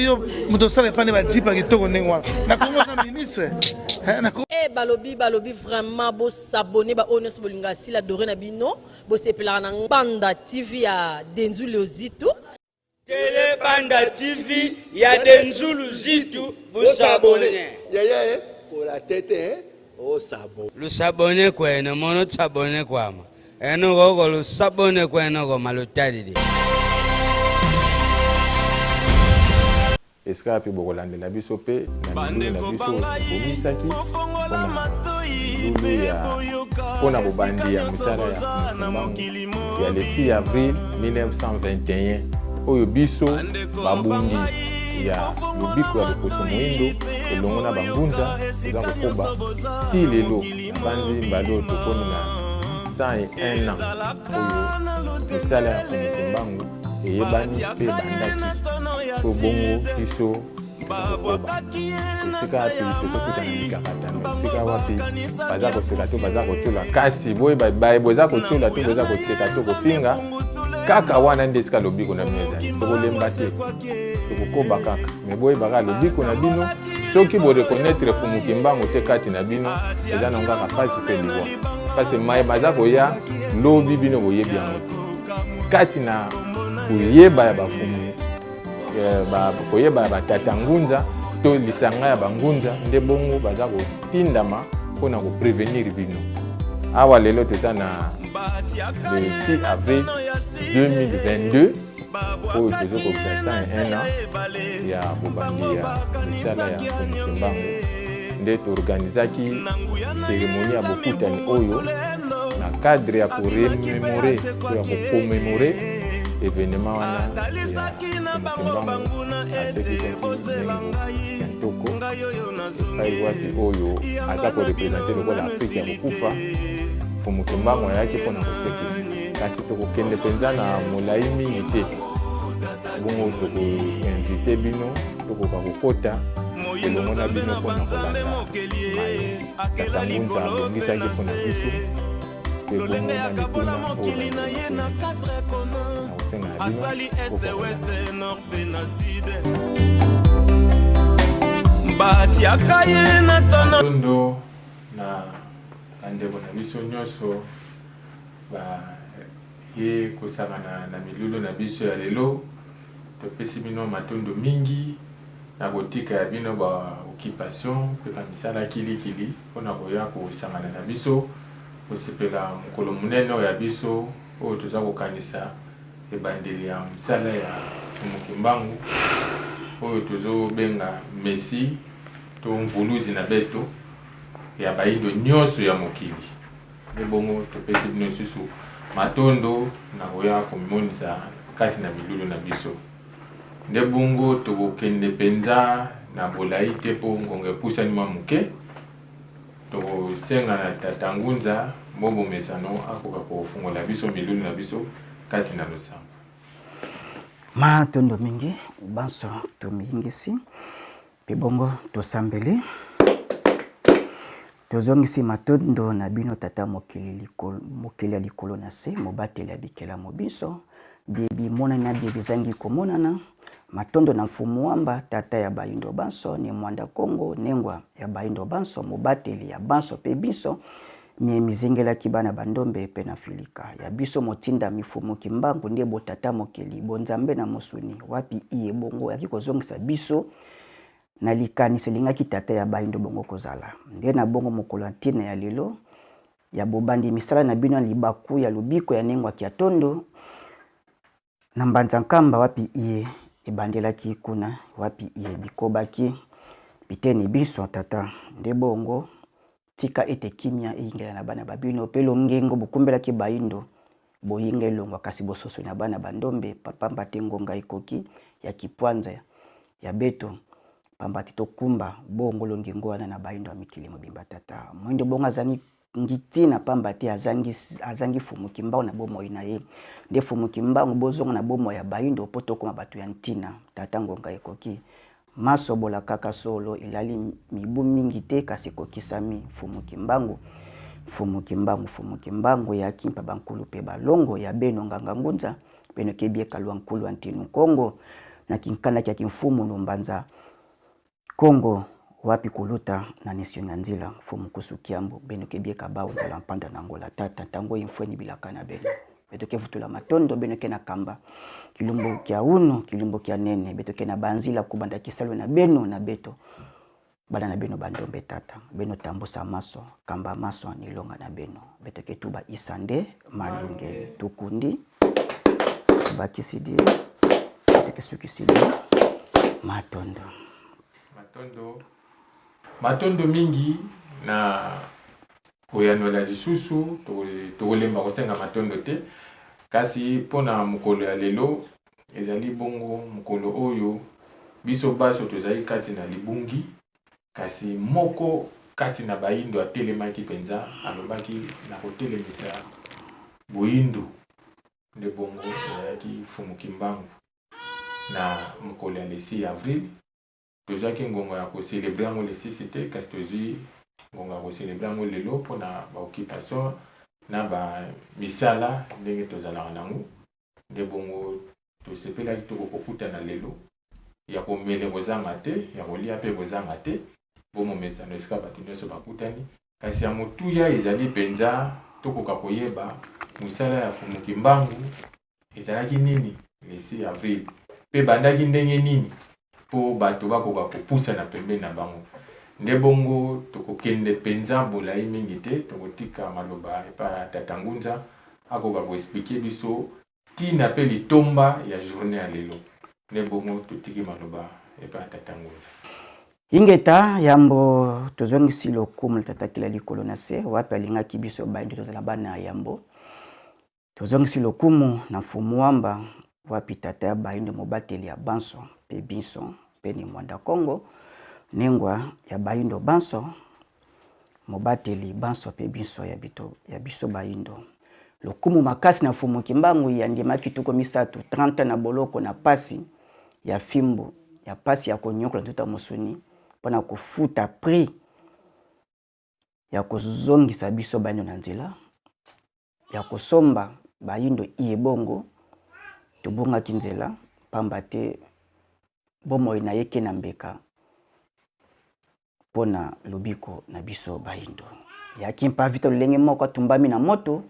yo muto sala pande ba jipa kitoko ndengwa na Congo sa ministre balobi vraiment bo s'abonner ba ones bolinga sila doré na bino bo sepela na Banda TV ya Denzulu Zitu Télé Banda TV ya Denzulu Zitu bo s'abonner pour la tête oh sabon le s'abonner quoi no mono s'abonner quoi eno gogo le s'abonner quoi no go malotali escape bokolande na biso pe na biso bomisaki pona bobandi ya misala ya le 6 avril 1921 oyo biso babungi ya lobiko ya loposo moindo elongo na bangunza eza kokoba ti lelo na banzi mbalo tokomi na 101 ans oyo misala ya Mbangu eyebani pe bandaki po bongo biso kokoba esika ati tokokuta na mikakatano esika wapi baza koseka to baza kocola kasi boza kocola to boza koseka to kofinga kaka wana nde esika lobiko na bino ezali tokolemba te tokokoba kaka me boyebaka lobiko na bino soki borekonetre Fumuki Mbangu te kati na bino eza na ngaka pasi mpe liwa kasi maye baza koya lobi bino boyebi yango kati na koyeba ya bafumu koyeba ya batata ngunza to lisanga ya bangunza nde bongo baza kotindama mpona koprevenir bino awa lelo toza na le 6 avril 2022 oyo tozokokisa 101 ans ya bobandi ya misala ya Fumuki Mbangu nde toorganizaki seremoni ya bokutani oyo na cadre ya korememore to ya kokomemore événement wana ya Fumuki Mbangu asekisaki kitoko epai wapi oyo aza korepresente lokola Afrika ya kokufa Fumuki Mbangu ayaki mpona kosekisa kasi tokokende mpenza na molai mingi te bongo tokoinvite bino tokoka kokota elongo na bino mpona kolanda tata ngunza abongisaki mpona biso pe bongo na mituna oyo na kosenga na bino tondo na bandeko na biso nyonso ye kosangana na milulu na biso ya lelo topesi bino matondo mingi na kotika ya bino ba occupation pe misala kilikili mpona koya kosangana na biso kosepela mokolo monene oyo ya biso oyo toza kokanisa ebandeli ya misala ya Fumuki Mbangu oyo tozobenga Messi to mvuluzi na beto ya bayindo nyonso ya mokili nde bongo topesi bino lisusu matondo na koya komimonisa kati na milulu na biso nde bongo tokokende mpenza na bolai te mpo ngongo epusani mwa moke tokosenga na tata ngunza mobomesano akoka kofungola biso milulu na biso kati na losambo matondo mingi banso tomingisi pe bongo tosambeli tozongisi matondo na bino tata mokili ya likolo na se mobateli ya bikela mobiso bibi monani na bibi zangi komonana matondo na mfumu wamba tata ya bayindo banso ni mwanda Kongo nengwa ya bayindo banso mobateli ya banso pe biso mie mizingelaki bana bandombe pe na filika ya biso motinda Fumuki Mbangu nde botata mokili bonzambe na mosuni wapi iye bongo yaki kozongisa biso na likanisi lingaki tata ya bayindo bongo kozala nde na bongo mokolo ntina ya lelo ya bobandi misala na bino libaku ya lubiko ya nengwa kia tondo na mbanza nkamba wapi iye ebandelaki kuna wapi iye bikobaki biteni biso tata nde bongo tika ete kimia ingela na bana babino pelo ngengo bukumbelaki bayindo boyingelongwa kasi bososo na bana bandombe papamba tengonga ikoki ya kipwanza ya beto pambati tokumba bongo longengo wana na bayindo amikili mobimba tata mwindo bongo azangi ngitina pambati azangi Fumuki Mbangu na bomo ina ye nde Fumuki Mbangu bozonga na bomo ya bayindo poto koma batu ya ntina tata ngonga ekoki maso bola kaka solo ilali mibu mingi te kasi kokisami Fumuki Mbangu Fumuki Mbangu ya kimpa bankulu pe balongo ya beno nganga ngunza beno kebie kalwa nkulu antinu Kongo na kinkanda kia kimfumu Lumbanza Kongo wapi kuluta na nisio na nzila fumu kusu kiambo beno kebie kabao nzala mpanda na ngola tata tango imfweni bila kana beno betoke futula matondo beno kena kamba kilumbo kia uno kilumbo kia nene betoke na banzila kubanda kisalo na beno na beto bana na beno bandombe tata beno tambusa maso kamba maso nilonga na beno betoke tuba isande malungeni tukundi bakisidi betoke sukisidi matondo mingi na koyanola lisusu tokolemba kosenga matondo te kasi pona mukolo ya lelo ezali bongo mukolo oyo biso baso tozali kati na libungi kasi moko kati na baindo atelemaki penza alobaki na kotelemisa boindo nde bongo ezalaki fumu kimbangu na mukolo ya le 6 avril tozaki ngongo ya kocelebre yango le 6 te kasi tozwi ngongo ya kocelebre yango lelo mpona baoccupation na bamisala ndenge tozalaka nango nde bongo tosepelaki tokokokutana lelo ya komele kozanga te ya kolia mpe kozanga te bomomesano esika bato nyonso bakutani kasi ya motuya ezali mpenza tokoka koyeba mosala ya fumu kimbangu ezalaki nini le 6 avril mpe bandaki ndenge nini po bato bakoka kopusana pembeni na bango nde bongo tokokende penza bolai mingi te tokotika maloba epa tata Ngunza akoka koexplike biso tina mpe litomba ya journée ya lelo nde bongo totiki maloba epa tata Ngunza. Ingeta yambo tozongisi lokumu tata kila likolo na se wapi alingaki biso baindo tozala bana yambo tozongisi lokumu na mfumu wamba wapi tata ya baindo mobateli ya banso pe biso pe ni mwanda Kongo nengwa ya baindo banso mobateli banso pe biso ya biso baindo lokumu makasi na mfumu kimbangu ya ndimaki tuko misatu 30 na boloko na pasi ya fimbo ya pasi ya konyokola tuta musuni pona kufuta prix ya kozongisa biso baindo na nzela ya kosomba baindo iebongo tubunga kinzela pamba te bomo na yeke na mbeka pona lobiko na biso baindo ya kimpa vita lenge moko tumbami na moto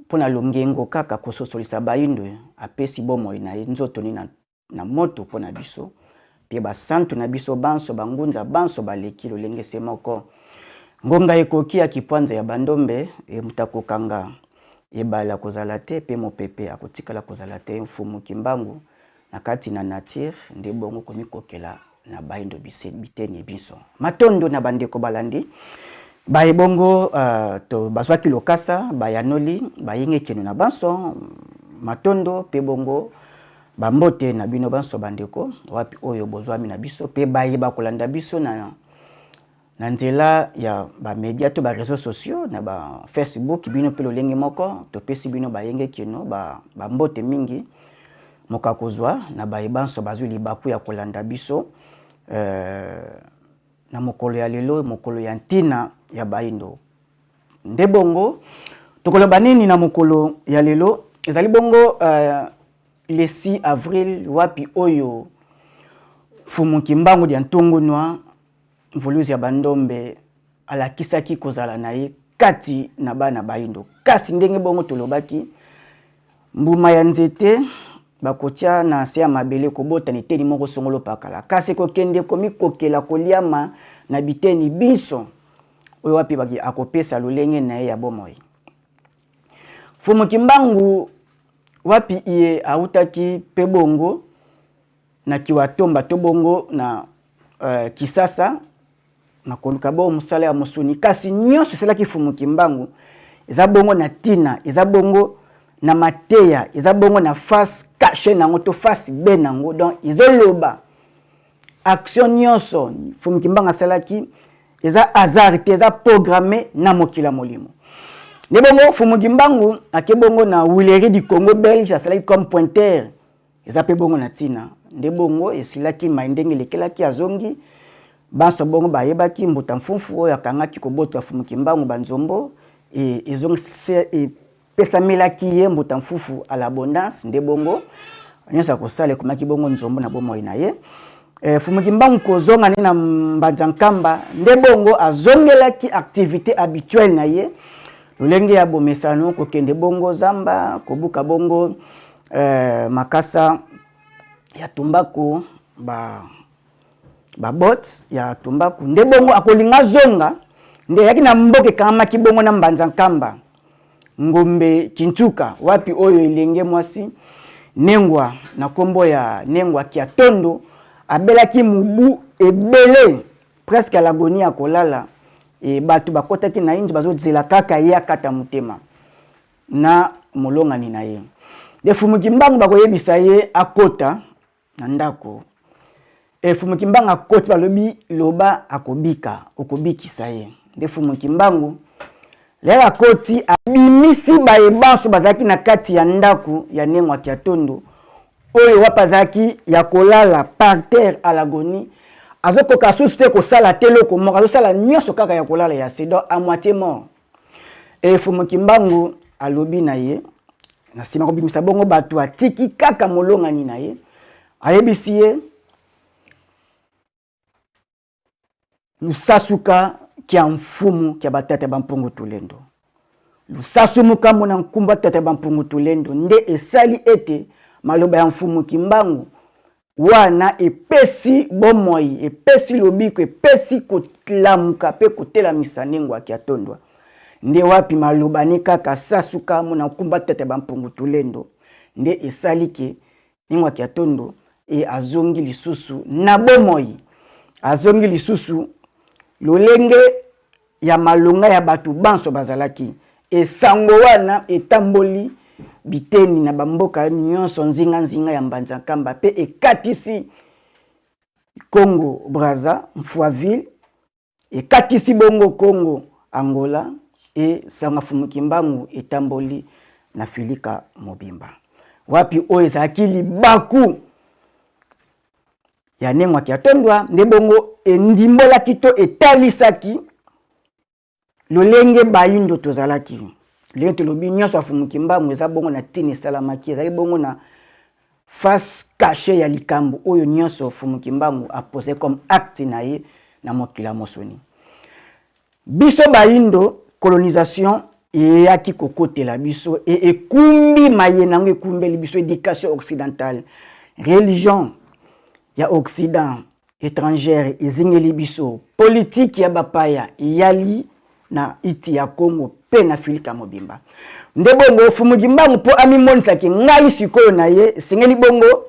pona longengo kaka kososolisa baindo apesi bomo na nzoto ni na moto pona biso pe ba santu na biso banso bangunza banso baleki lolenge semoko ngonga ekoki ya kipwanza ya bandombe mutakokanga ebala kozala te pe mopepe akotikala kozala te mfumu kimbangu na kati na nature nde bongo komikokela na baindo biteni biso matondo na bandeko balandi bae bongo to bazwaki lokasa bayanoli bayinge keno na banso matondo pe bongo bambote na bino banso bandeko wapi oyo bozwami na biso pe baye bakolanda biso na nzela ya ba media to ba réseaux sociaux na ba Facebook bino pe lolenge moko to pesi bino bayenge keno ba mbote mingi moka kozwa na baye banso bazwi libaku ya kolanda biso na mokolo ya lelo mokolo ya ntina ya baindo nde bongo tokoloba nini na mokolo ya lelo ezali bongo le 6 avril wapi oyo fumu kimbangu dia ntungunwa mvoluzi ya bandombe alakisaki kozala na ye kati na bana baindo kasi ndenge bongo tolobaki mbuma ya nzete bakotia na se ya mabele kobota ni teni moko songolo pakala kasi kokende komikokela koliama na biteni biso oyo wapi baki akopesa lolenge na ye ya bomoi fumu kimbangu wapi iye autaki pe bongo na kiwatomba to bongo na kisasa na koluka bo musala ya musuni kasi nyonso selaki fumu kimbangu eza bongo na tina eza bongo na mateya eza bongo na face caché nango to face be nango donc izoloba action nyonso fumu kimbangu salaki eza hasard eza programmé na mokila molimo ne bongo fumu kimbangu ake bongo na Willery du Congo belge asalaki comme pointeur eza pe bongo na tina nde bongo esilaki maindenge lekelaki azongi banso bongo bayebaki mbuta mfumfu oyo akangaki kobota fumu kimbangu banzombo ezongi pesa melaki ye mbuta mfufu à l'abondance nde bongo nyonso akosala ekomaki bongo nzombo na bomoi na ye. Fumuki Mbangu kozonga na Mbanzankamba nde bongo azongelaki activité habituelle na ye lolenge ya bomesano kokende bongo zamba kobuka bongo makasa ya tumbaku ba bot ya tumbaku nde bongo akolinga zonga nde yaki na mboke kama kibongo na Mbanzankamba ngombe kinchuka wapi oyo elenge mwasi nengwa na kombo ya nengwa kia tondo abelaki mubu ebele presque à l'agonie akolala e batu bakotaki na inji bazozela kaka ye akata mutema na molongani na ye de Fumuki Mbangu bakoyebisa ye akota na ndako Fumuki Mbangu akoti balobi loba akobika okobikisa ye de Fumuki Mbangu lela koti abimisi baebanso bazaki na kati ya ndako ya nengwa kia tondo oyo wapazaki ya kolala par terre à l'agonie azokoka suste ko sala teloko moko azosala nyonso kaka ya kolala ya sedo à moitié mort Fumuki Mbangu alobi na ye na sima ko bimisa bongo batu atiki kaka molongani na ye ayebisi ye lusasuka kia mfumu kia batata bampungu tulendo lusasumuka mona nkumba tata bampungu tulendo nde esali ete maloba ya Fumuki Mbangu wana epesi bomoi epesi lobiko epesi kotlamuka pe kotelamisa nengwa kia tondwa nde wapi maloba ni kaka sasuka mona nkumba tata bampungu tulendo nde esali ke nengwa kia tondo e azongi lisusu na bomoi azongi lisusu lolenge ya malonga ya batu banso bazalaki esango wana etamboli biteni na bamboka nyonso nzinga ya Mbanzankamba pe ekatisi Congo Brazza Mfwaville ekatisi bongo Congo Angola e sanga Fumuki Mbangu etamboli na Filika Mobimba wapi oyo ezalaki libaku ya nengwa kia tondwa nde bongo endimbolaki to etalisaki lolenge bayindo tozalaki lenge tolobi nyonso ya Fumuki Mbangu eza bongo na tini esalamaki ezali bongo na face cachée ya likambo oyo nyonso Fumuki Mbangu apose comme acte na ye na mokili ya mosoni biso bayindo colonisation eyaki kokotela biso e ekumbi maye nango ekumbeli biso éducation occidentale religion ya Occident étrangère ezingeli biso politique ya bapaya yali na iti ya Congo pe na Filika Mobimba nde bongo Fumuki Mbangu po amimonisaki ngai sikoyo na ye singeli bongo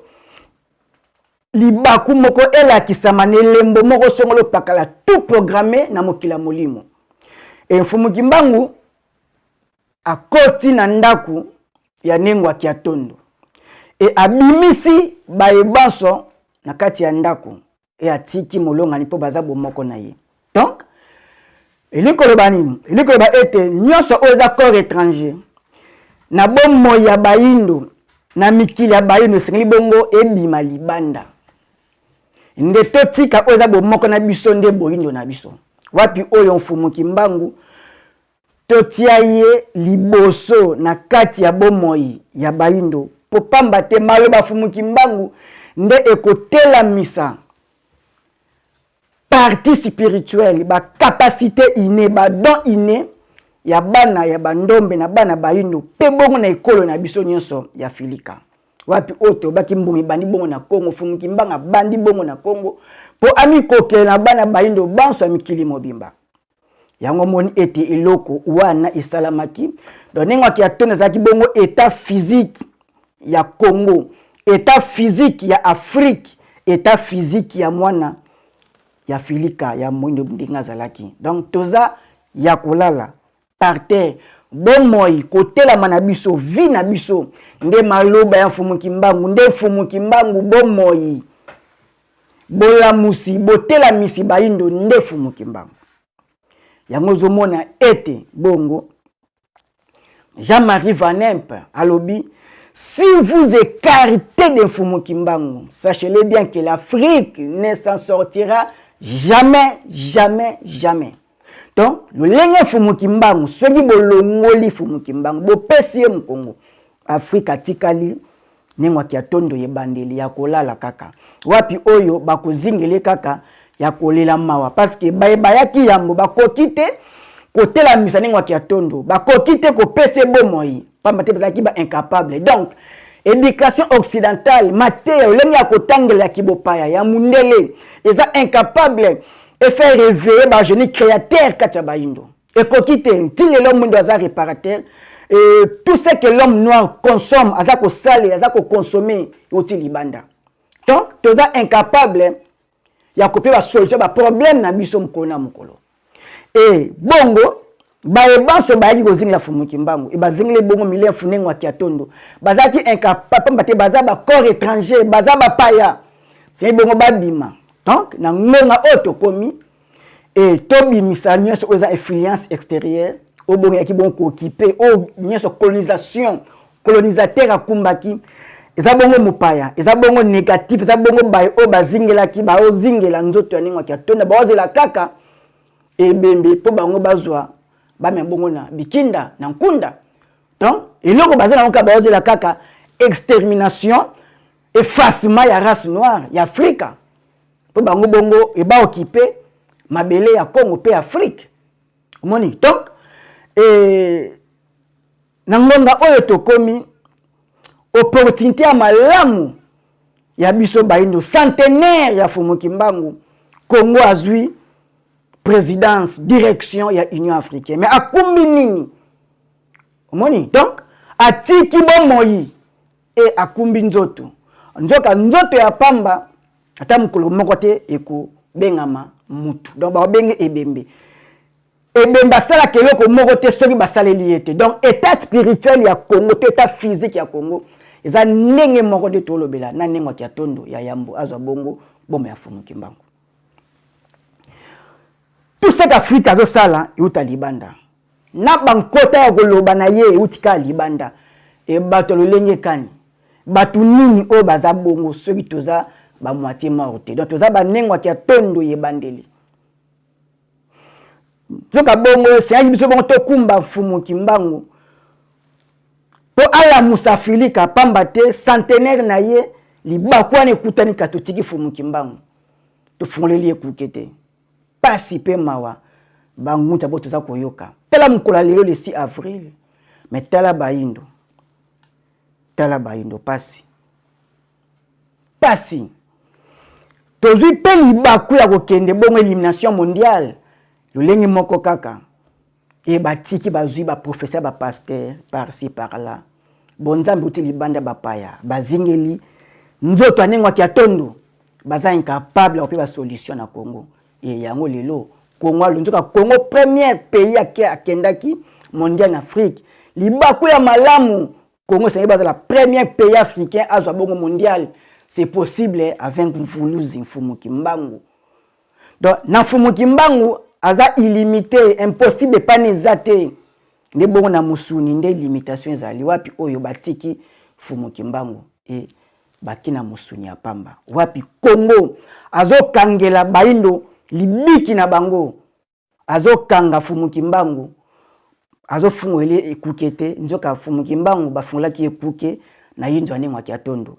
libaku moko elakisama ne lembo moko songolo pakala tout programmé na mokila molimo Fumuki Mbangu akoti na ndaku ya nengwa kia tondo e abimisi baebanso na kati ya ndaku e atiki molongani po baza bomoko na ye donc elikoloba nini elikoloba ete nyonso oza corps étranger na bomo ya bayindo na mikili ya bayindo esengeli bongo ebima libanda nde totika oza bomoko na biso nde boyindo na biso wapi oyo Fumuki Mbangu totia ye liboso na kati ya bomoi ya bayindo po pamba te maloba Fumuki Mbangu nde ekotelamisa partie spirituelle ba capacité innée ba don inné ya bana ya bandombe na bana bayindo pe bongo na ekolo na biso nyonso ya Filika wapi oto baki mbumi bandi bongo na Congo Fumuki Mbangu bandi bongo na Congo po ami kokela na bana bayindo banso mikili mobimba yango moni ete eloko wana esalamaki donengwa ki atone zaki bongo état physique ya Congo état physique ya Afrique état physique ya mwana ya Filika ya mwindo ndinga zalaki donc toza ya kolala par terre bomoi kotela manabiso vi na biso nde maloba ya Fumuki Mbangu nde Fumuki Mbangu bomoi bolamusi botela misi bayindo nde Fumuki Mbangu yango zomona ete bongo Jean-Marie Van Impe alobi si vous écartez de Fumuki Mbangu sachez-le bien que l'Afrique ne s'en sortira jamais jamais jamais donc le lenge Fumuki Mbangu soki bolongoli Fumuki Mbangu bopesi ye Congo Afrique atikali nengwa kia tondo ye bandeli ya kolala kaka wapi oyo bakozingele kaka ya kolela mawa parce que bayaki yambo bakokite kotela misa nengwa kia tondo bakokite ko pese bomoi pamba te bazaki ba incapable. Donc éducation occidentale maté olenge ya kotangela kibopaya ya mundele eza incapable et faire réveiller ba génie créateur kati ya baindo ekokite tile l'homme mundo aza réparateur. Et tout ce que l'homme noir consomme, azako sale, azako consommer, yoti libanda. Donc, tu es incapable, ya copier la solution, ba problème na biso mkona mkolo. Et bongo, ba ebanso ba yaki kozingela fumuki mbangu, e bazingele bongo milien funengo wa kiatondo. Bazaki incapable, mbate baza ba corps étranger, baza ba paya. C'est bongo ba bima. Donc, na ngonga oto komi, et tobi misaniyo so oza influence extérieure. Au bon yaki bon occupé au nyeso colonisation colonisateur akumbaki eza bongo mupaya eza bongo négatif eza bongo baye o bazingela ki ba ozingela nzoto yaningwa ki atonda ba ozela kaka ebembe po bango bazwa ba me bongo na bikinda na nkunda. Donc eloko bazela nka ba ozela kaka extermination effacement ya race noire ya Afrika po bango bongo e ba occupé mabele ya Congo pe Afrique omoni. Donc et nangonga oyo tokomi opportunité ya malamu ya biso baindo centenaire ya Fumuki Mbangu Congo azui présidence direction ya Union africaine mais akumbi nini omoni. Donc atiki bomoi et akumbi nzoto nzoto ya pamba ata mukolo moko te eko bengama mutu donc ba benge ebembe et bien basala keloko moko te soki basaleli ete. Donc état spirituel ya Congo te état physique ya Congo eza ndenge moko de tolobela na nengwa kia tondo ya yambo azwa bongo bomba ya Fumuki Mbangu. Tout ce qu'Afrique azo sala euta libanda na bankota ya koloba na ye eutika libanda e bato lolenge kani bato nini o baza bongo soki toza ba moitié morte. Donc toza ba nengwa kia tondo ye bandeli zoka bongo c'est biso bongo to kumba Fumuki Mbangu po ala musafilika pamba te centenaire na ye libakwa ne kutani katotiki Fumuki Mbangu to fungoleli ekukete pasi pe mawa banguta bo toza koyoka tala mukola lelo le 6 avril mais tala baindo pasi tozui pe libakwa ya kokende bongo élimination mondiale lolenge moko kaka e batiki bazui ba professeur ba pasteur par-ci par-là bonzambe uti libanda bapaya bazingeli nzoto anengwa ki atondo baza incapable ope ba solution na Congo e yango lelo Congo alunzuka Congo premier pays akendaki mondial en Afrique libaku ya malamu Congo c'est la premier pays africain azwa bongo mondial. C'est possible avec Mfuluzi Fumuki Mbangu. Donc na Fumuki Mbangu aza illimité, impossible pas nezate. Ne bongo na musuni nde limitation ezali wapi oyo batiki Fumuki Mbangu et bakina musuni ya pamba. Wapi Congo azo kangela baindo libiki na bango. Azo kanga Fumuki Mbangu. Azo fungwele ekukete nzoka Fumuki Mbangu bafungulaki ekuke na yinzo anengwa ki atondo.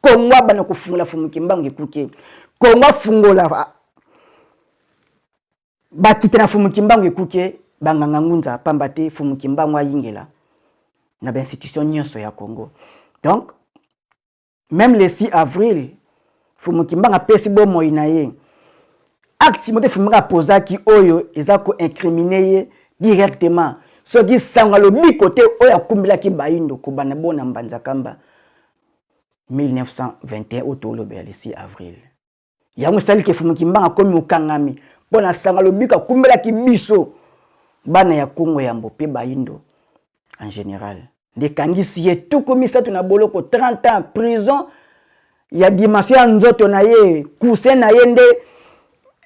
Congo bana kufungula Fumuki Mbangu ekuke. Congo fungola bakite na Fumuki Mbangu ekuke banganga ngunza pamba te Fumuki Mbangu ayingela na ba institution nyonso ya Congo. Donc même le 6 avril Fumuki Mbangu apesi bomoi na ye. Acte mote Fumuki apozaki oyo ezako incriminer directement. So qui sangalo bi côté oya kumbila ki baindo ko bana bona mbanza kamba 1921 otolo be le 6 avril. Yango sali ke Fumuki Mbangu komi okangami bona sangalo bi ka kumbila ki biso bana ya Congo ya mbope baindo en général. De kangisi ye tout komi ça na boloko 30 ans prison ya dimension nzoto na ye kuse na yende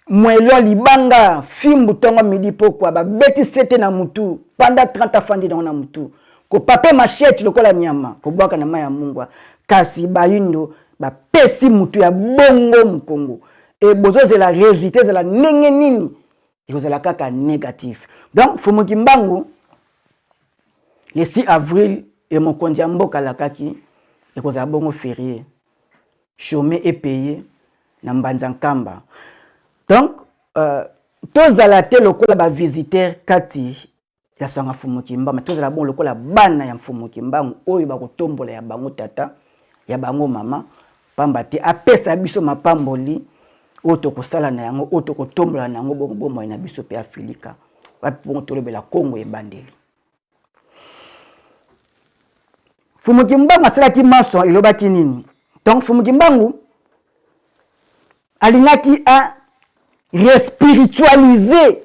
mwelo libanga fimbu tongo midi pokwa ba beti sete na mutu panda 30 fandi na mutu ko pape machete lokola nyama ko bwaka na maya mungwa kasi baindo ba pesi mutu ya bongo mukongo e bozo la résultat la nenge nini e la kaka négatif. Donc Fumuki Mbangu le 6 avril et mon kondia mboka la kaki et cause à bongo férié chômé et payé na mbanzankamba donc tozala te lokola ba visiteur kati ya sanga fumuki mbama tozala bon lokola bana ya fumuki mbangu oyo ba kotombola ya bango tata ya bango mama pamba te apesa biso mapamboli oto kosala na yango oto kotombola na yango bongo bomo na biso pe Afrika wapi bongo tolobela Kongo e bandeli fumuki mbangu asalaki maso ilobaki nini donc fumuki mbangu alingaki a respiritualiser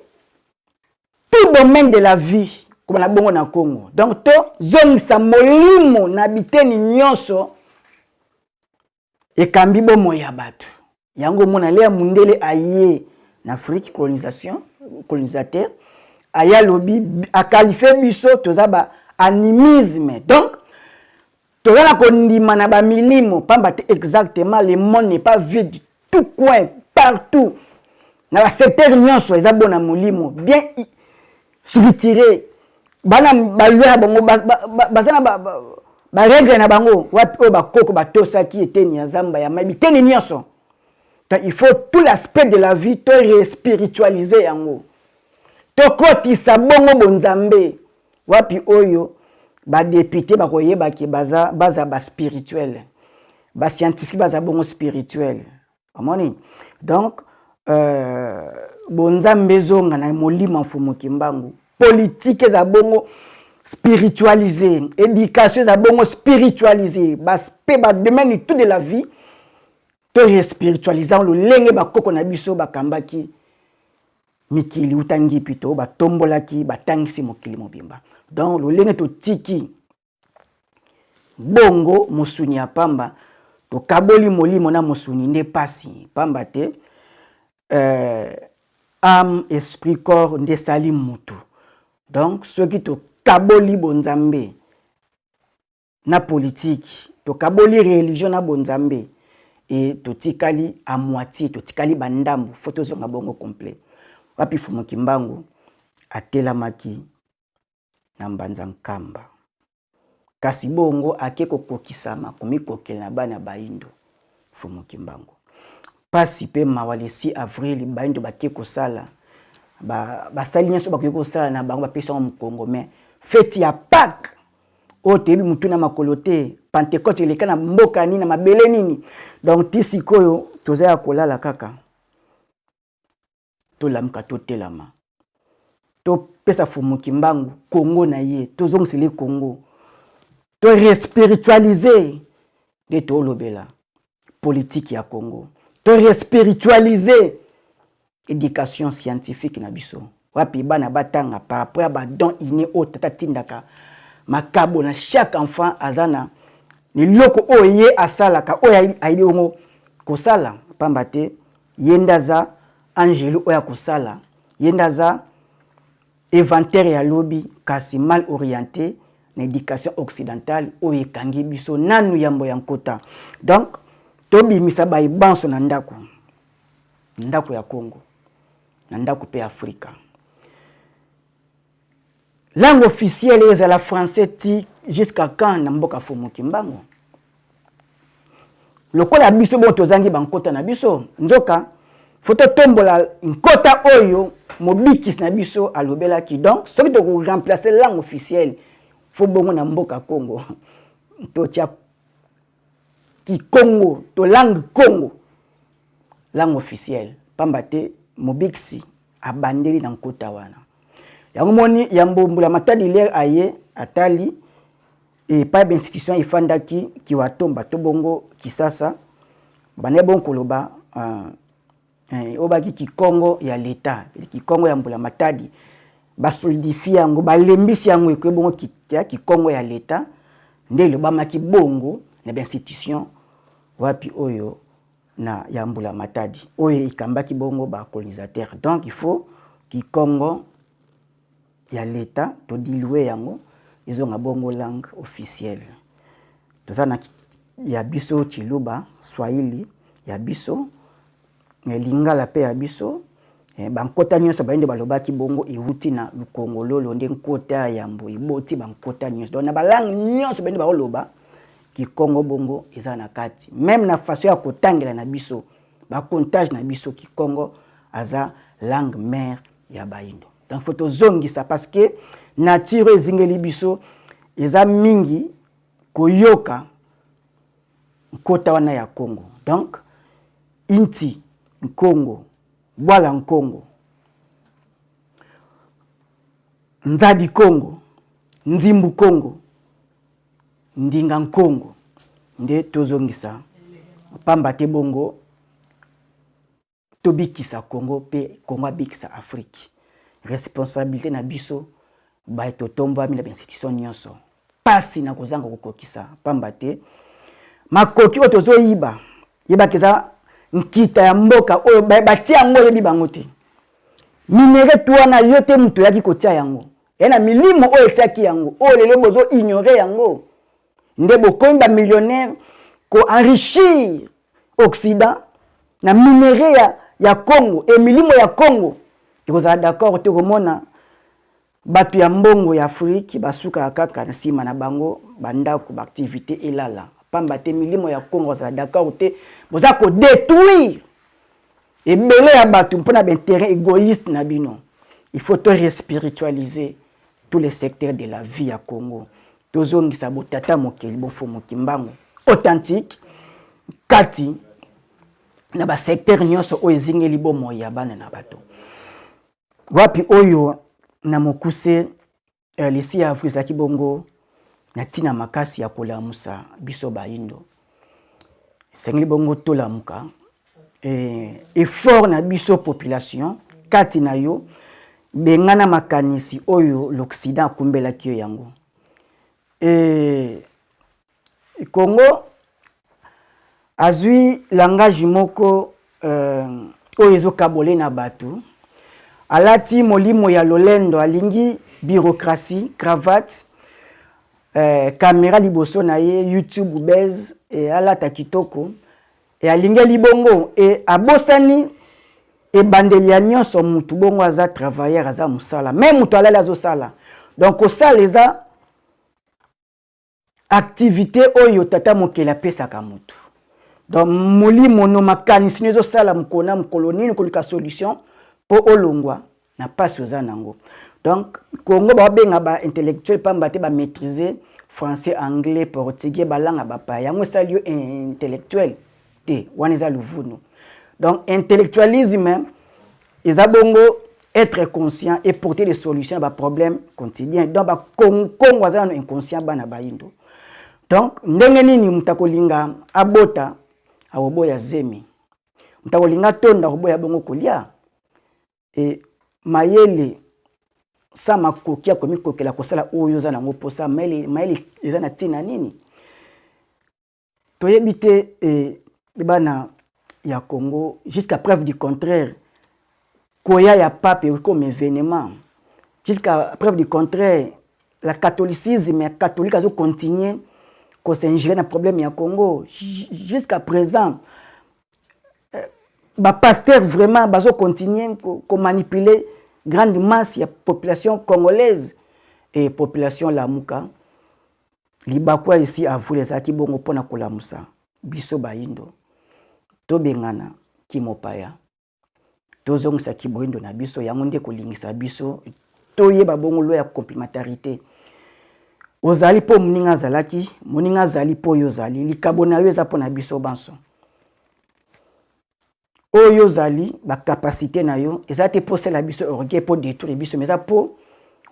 tout domaine de la vie comme na bongo na Congo donc to zongisa molimo na biteni nyonso e kambi bomo ya bato yango mona lea mundele aye na Afrique colonisateur aya lobi a qualifié biso tozaba animisme donc tozala kondima na ba milimo pamba te exactement le monde n'est pas vide tout coin partout na ba secteur nyonso ezabo na molimo bien structuré bana balwa bango bazana ba règle na bango wapi o ba koko ba tosaki eteni ya zamba ya mabiteni nyonso donc il faut tout l'aspect de la vie to respiritualiser yango to kotisa bongo bonzambe wapi oyo ba député ba koyeba ki baza ba spirituel ba scientifique baza bongo spirituel amoni donc bonzambe zonga na molimo mfumuki mbangu politique za bongo spiritualisé éducation za bongo spiritualisé ba domaine tout de la vie to respiritualisant le lenge ba koko na biso ba kambaki mikili utangi pito ba tombolaki ba tangisi mokili mobimba donc le lenge to tiki bongo mosuni ya pamba to kaboli molimo na mosuni nde pasi pamba te âme esprit corps nde sali mutu donc ceux qui to kaboli bonzambe na politique to kaboli religion na bonzambe et to tikali à moitié to tikali bandambu photo zonga bongo complet wapi fumuki mbangu atelamaki na mbanzankamba kasi bongo akeko kokisama komikokela na bana baindo fumuki mbangu pasi pe mawalisi avril baindo bakeko sala basali nyoso bakeko sala na bango bapesa mu Congo mais fête ya Pâques o tebi mutu na makolo te Pentecôte ileka na mboka nini na mabele nini donc tisikoyo tozaya kolala kaka to lamka to telama to pesa fumuki mbangu Congo na ye to zongsele Congo to respiritualiser de to lobela politique ya Congo to respiritualiser éducation scientifique na biso wapi bana batanga par rapport à ba don inné o tata tindaka makabo na chaque enfant azana ni loko oye asalaka oya aide ongo kosala pamba te yendaza angelo oya kosala yendaza inventaire ya lobi kasi mal orienté na éducation occidentale oye kangi biso nanu yambo yankota donc tobi misaba ibanso na ndako ya Congo na ndako pe Afrika langue officielle est la français ti jusqu'à quand na mboka fumuki mbangu lokola biso bo tozangi bankota na biso nzoka foto tombola nkota oyo mobikis na biso alobela ki donc soki to remplacer langue officielle fo bongo na mboka Congo to tia ki Congo to langue Congo langue officielle pamba te mobiksi abandeli na nkota wana yango moni yambombula matadi ler aye atali et pas d'institution ifandaki ki watomba to bongo kisasa bane bon koloba obaki ki Congo ya l'état ki Congo ya mbula matadi ba solidifie yango ba lembisi yango ko bongo ki Congo ya l'état nde lo bamaki bongo na institution wapi oyo na yambula matadi oyo ikambaki bongo ba colonisateur donc il faut ki Congo ya l'état to diluer yango ils ont bongo langue officielle tozana ya biso chiluba swahili ya biso lingala pe ya biso bankota nyonso bainde balobaki bongo iwuti na lukongololo nde nkota yambo iboti bankota nyonso donc na balangue nyonso bainde baloba ki Congo bongo eza na kati même na façon ya kotangela na biso ba comptage na biso ki Congo aza langue mère ya baindo. Donc faut tozongisa parce que nature ezingeli biso eza mingi koyoka nkota wana ya Congo. Donc inti Congo, bwala Congo, nzadi Congo, nzimbu Congo, ndinga Congo, nde tozongisa pamba te bongo tobikisa Congo pe Congo abikisa Afrique. Responsabilité na biso ba totomba mina institution nyonso pasi na kozanga kokokisa pamba te makoki oyo tozoyiba yeba keza nkita ya mboka oyo batia yango yebi bango te minere tuana yote mtu yaki kotia yango ena milimo oyo tiaki yango oyo lelo bozo ignorer yango nde bokomi ba millionnaire ko enrichir Occident na minere ya Congo et milimo ya Congo. Et vous êtes d'accord te komona batu ya mbongo ya Afrique basuka kaka na sima na bango bandako ba activité elala pamba te milimo ya Congo vous êtes d'accord te boza ko détruire et belé ya batu mpona intérêt égoïste na bino. Il faut te respiritualiser tous les secteurs de la vie à Congo. Tozongisa botata mokeli bofo mokimbango authentique kati na ba secteur nyonso o ezingeli bomo ya bana na bato. Wapi oyo na mokuse lesi ya Afrika kibongo na tina makasi ya kolamusa biso baindo. Sengeli bongo tolamuka effort na biso population kati na yo bengana makanisi oyo l'Occident kumbela kiyo yango. Congo azui langage moko oyo ezo kabole na batu alati molimo ya lolendo alingi bureaucratie cravate caméra liboso na ye YouTube base et alata kitoko et alingi libongo et abosani et bandeli ya nyonso mutu bongo aza travailleur aza musala même mutu alala azo sala donc osala eza activité oyo tata mokela pesa ka mutu donc molimo no makanisi nezo sala mukona mukoloni kolika solution po olongwa na passe oza nango. Donc Congo ba benga ba intellectuel pamba te ba maîtriser français anglais portugais balanga ba pa yango salio intellectuel te waneza luvuno. Donc intellectualisme eza bongo être conscient et porter des solutions à ba problème quotidien. Donc ba Congo aza no inconscient bana baindo. Donc ndenge nini mutakolinga abota awoboya zemi mutakolinga tonda oboya bongo kolia et mayele sama kokia komi kokela kosala oyo za nango posa mayele eza na tina nini toyebite bana ya Congo jusqu'à preuve du contraire koya ya pape comme événement jusqu'à preuve du contraire la catholicisme et catholique a continué qu'on s'ingérer dans problème ya Congo jusqu'à présent ba pasteur vraiment bazo continuer ko manipuler grande masse ya population congolaise et population lamuka libakwa ici avule zaki bongo pona kolamusa biso baindo to bengana kimopaya tozongisa kiboindo na biso yango nde kolingisa biso to yeba bongo lo ya complémentarité ozali po muninga zalaki muninga zali po yo zali likabona yo za pona biso banso oyo zali ba capacité na yo ezate poser la biso orgueil pour détruire biso mais ça pour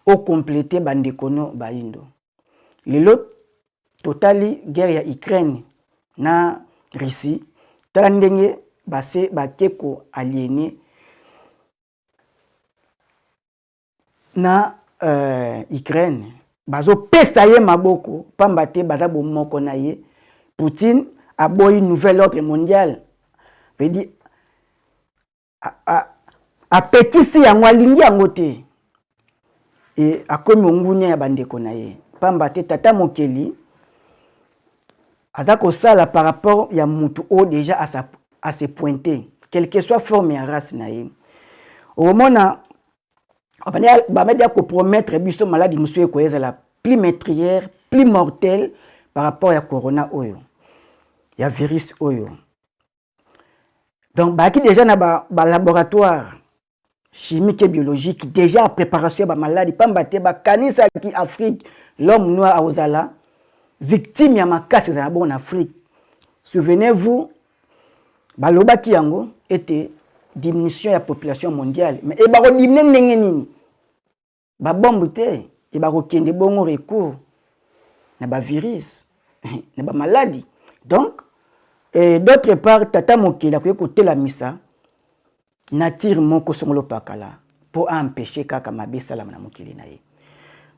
au compléter bandekono baindo lelo totali guerre ya Ukraine na Russie tala ndenge base bakeko aliéné na Ukraine bazo pesa ye maboko pamba te baza bomoko na ye Poutine a boyi nouvel ordre mondial veut dire a petisi yango alingi yango te et akomi ongunya ya bandeko na ye pamba te tata mokeli aza kosala par rapport ya mutu o déjà à se pointer quelle que soit forme ya race na ye au moment ba media ko promettre biso maladie musu ko ezala plus meurtrière plus mortelle par rapport à corona oyo ya virus oyo. Donc baki déjà na ba laboratoire chimique et biologique déjà en préparation ba maladie pambate ba kanisa ki Afrique l'homme noir a ozala victime ya makasi za bon en Afrique. Souvenez-vous baloba ki yango était diminution ya population mondiale mais e ba ko diminuer ndenge nini ba bombe te e ba ko kende bongo recours na ba virus na ba maladie. Donc d'autre part tata mokela ko écouter la misa nature moko songolo pakala pour empêcher kaka mabisa la na mokili na ye.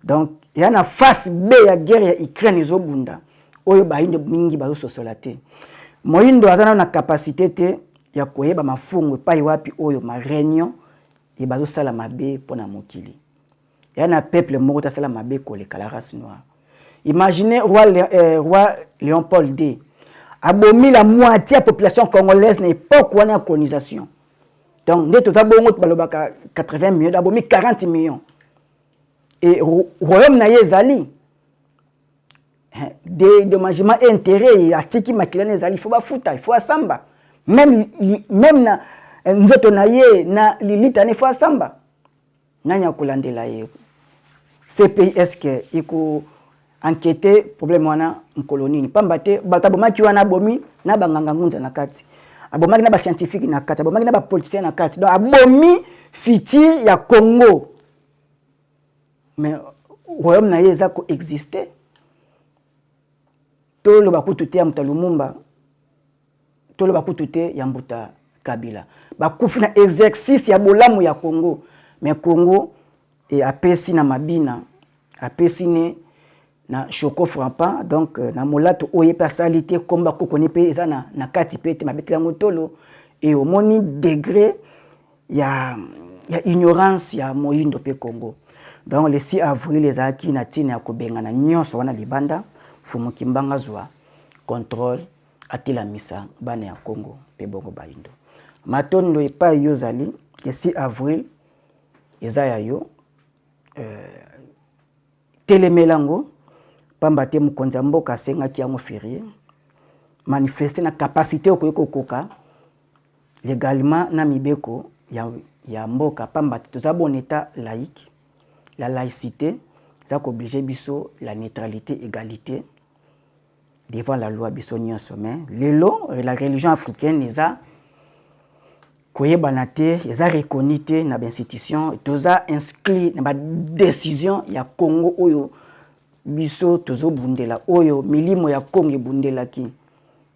Donc il y a na face B ya guerre ya Ukraine ezobunda oyo bainde mingi bazo sosolate moyindo azana na capacité te ya koyeba mafungo pa wapi oyo ma réunion e bazo sala mabe pona mokili. Il y a na peuple moko ta sala mabe ko le la race noire. Imaginez roi Léopold II abomi la moitié de la population congolaise n'est pas quoi en colonisation. Donc, nous avons 80 millions, abomi 40 millions. Et royaume na yezali des dommagements et intérêts et atiki makilane zali il faut ba futa, il faut asamba. Même na nzoto na ye na lilita ne faut asamba. Nanya kolandela ye. CPI est-ce que iko enquêter problème wana colonie pambate batabomaki wana bomi na banganga ngunza na kati abomaki na ba scientifique na kati abomaki na ba politicien na kati donc abomi futur ya Congo mais royaume na yeza ko exister to lo bakutute ya Mtalumumba to lo bakutute ya Mbuta Kabila bakufi na exercice ya bolamu ya Congo mais Congo et apesi na mabina apesi ne na choco frappant donc na molato oye personnalité komba kokoni pe ezana na kati pete mabetela ngotolo et au moni degré ya ignorance ya moyindo pe Congo. Donc le 6 avril les aki na tina ya kobenga na nyonso wana libanda fumu kimbanga zwa contrôle atila misa bana ya Congo pe bongo baindo matondo epa yozali le 6 avril ezaya yo telemelango pambate mukonza mboka senga ki yango férié manifester na capacité okoyeko koka légalement na mibeko ya mboka pambate toza bon état laïque la laïcité ça obligé biso la neutralité égalité devant la loi biso nyonso mais lelo la religion africaine eza koyebana te eza reconnu te na institution toza inscrit na ba décision ya Congo oyo biso tozo bundela oyo milimo ya Congo bundela ki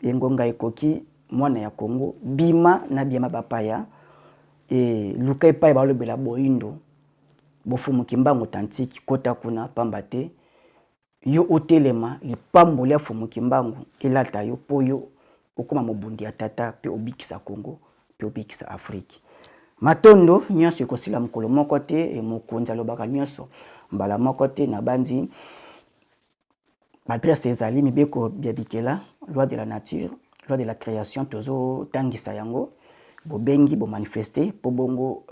engonga ekoki mwana ya Congo bima na biema bapaya e lukai pai balobela boindo bofumu kimbango authentique kota kuna pambate yo otelema lipambo ya fumu kimbango elata yo poyo okoma mobundi ya tata pe obikisa Congo pe obikisa Afrique matondo nyonso ekosila mokolo moko te e mokonza lobaka nyonso mbala moko te na banzi Patrice ezali mibeko biabikela loi de la nature loi de la création tozo tangisa yango bobengi bo manifester po bongo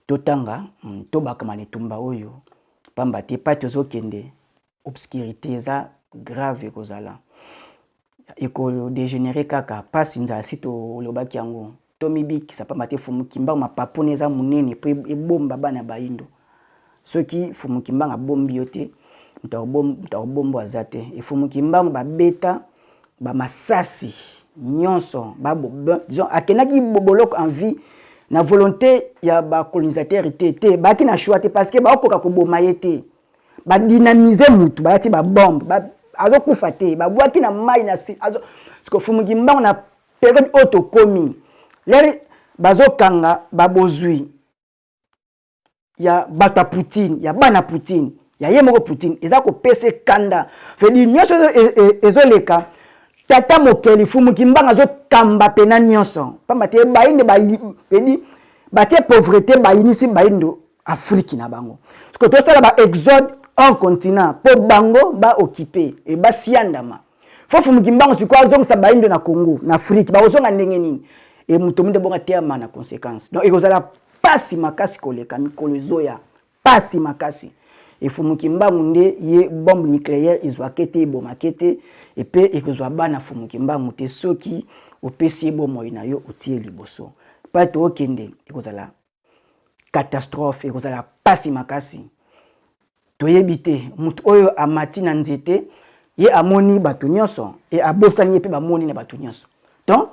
totanga tobaka manitumba oyo pamba te pa tozo kende obscurité za grave kozala eko dégénérer kaka pasi nzala sito lobaki yango tomibiki sa pamba te fumu kimbango mapapone za munene pe ebomba bana baindo soki fumu kimbango bombi yote mutawabombo azate efumu kimbango babeta ba masasi nyonso babo disons akenaki boboloko en vie na volonté ya ba colonisateur te baki na choix te parce que ba okoka ko boma yete ba dynamiser mutu ba ti ba bombe ba azokufa te ba bwaki na mai na si azo siko fumu kimbango na période auto komi les bazokanga babozui ya bata Poutine ya bana Poutine ya yemoko Poutine eza ko pese kanda fait di nyonso ezoleka tata mokeli fumu kimbanga zo kamba pena nyonso pamba te bainde ba pedi batie pauvreté ba inisi baindo Afrique na bango parce que to sala ba exode hors continent po bango ba occuper et ba siandama fo fumu kimbango sikwa zonga baindo na Congo na Afrique ba ozonga ndenge nini et mutominde bonga tema na conséquence donc ekozala pasi makasi koleka mikolo zoya pasi makasi et fumuki mbangu nde ye bombe nucléaire izwakete bomakete et pe ekozwa bana fumuki mbangu te soki opesi bomo na yo otie liboso pas to kende ekozala catastrophe ekozala pasi makasi toyebi te mutu oyo amati na nzete ye amoni bato nyonso et abosani ye pe bamoni na bato nyonso donc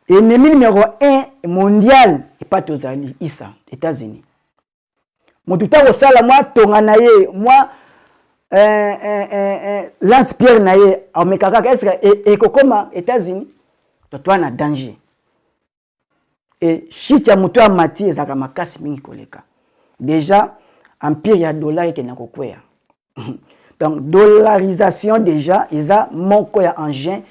ennemi numéro 1 mondial et pas tozali isa États-Unis mutu ta kosala mwa tonga na ye mwa lance pierre na ye amekaka est-ce ekokoma États-Unis to na danger et shit ya mutu amati ezaka makasi mingi koleka déjà empire ya dollar ke na kokwea donc dollarisation déjà eza moko ya engin